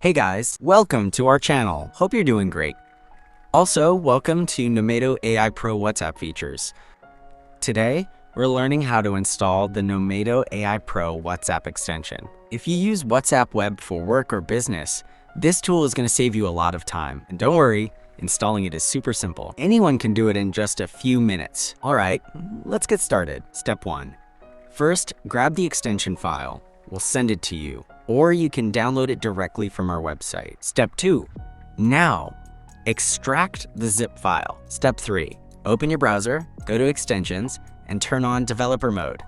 Hey guys, welcome to our channel. Hope you're doing great. Also, welcome to nomatoAI Pro WhatsApp features. Today, we're learning how to install the nomatoAI Pro WhatsApp extension. If you use WhatsApp Web for work or business, this tool is going to save you a lot of time. And don't worry, installing it is super simple. Anyone can do it in just a few minutes. All right, let's get started. Step 1. First, grab the extension file. We'll send it to you, or you can download it directly from our website. Step 2. Now, extract the zip file. Step 3. Open your browser, go to Extensions, and turn on Developer Mode.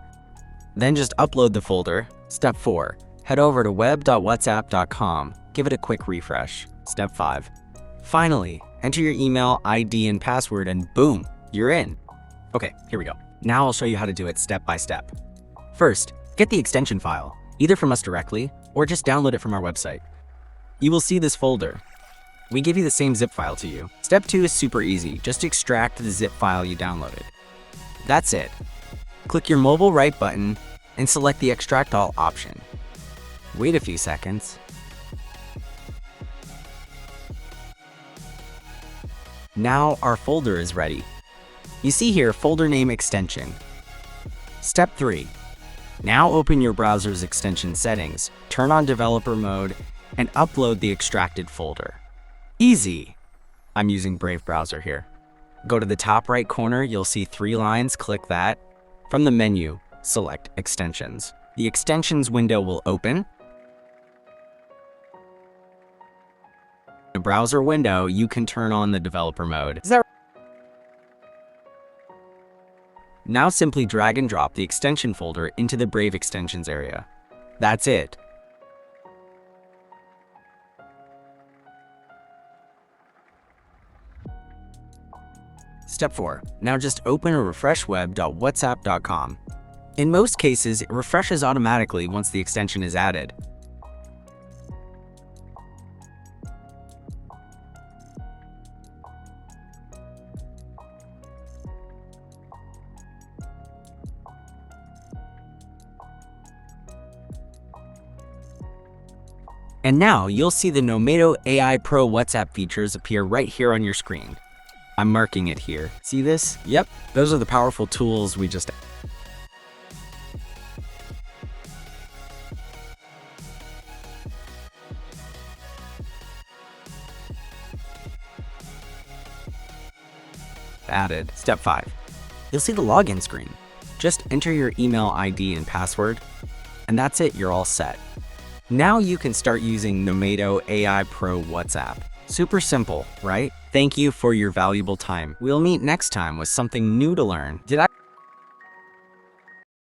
Then just upload the folder. Step 4. Head over to web.whatsapp.com. Give it a quick refresh. Step 5. Finally, enter your email, ID, and password, and boom, you're in. Okay, here we go. Now I'll show you how to do it step by step. First, get the extension file, either from us directly or just download it from our website. You will see this folder. We give you the same zip file to you. Step 2 is super easy. Just extract the zip file you downloaded. That's it. Click your mobile right button and select the Extract All option. Wait a few seconds. Now our folder is ready. You see here folder name extension. Step 3. Now open your browser's extension settings, turn on developer mode, and upload the extracted folder. Easy! I'm using Brave browser here. Go to the top right corner, you'll see 3 lines, click that. From the menu, select Extensions. The Extensions window will open. In the browser window, you can turn on the developer mode. Now simply drag and drop the extension folder into the Brave Extensions area. That's it. Step 4. Now just open or refresh web.whatsapp.com. In most cases, it refreshes automatically once the extension is added. And now you'll see the nomatoAI Pro WhatsApp features appear right here on your screen. I'm marking it here. See this? Yep, those are the powerful tools we just added. Step 5. You'll see the login screen. Just enter your email ID and password, and that's it, you're all set. Now you can start using nomatoAI Pro WhatsApp. Super simple, right? Thank you for your valuable time. We'll meet next time with something new to learn. Did I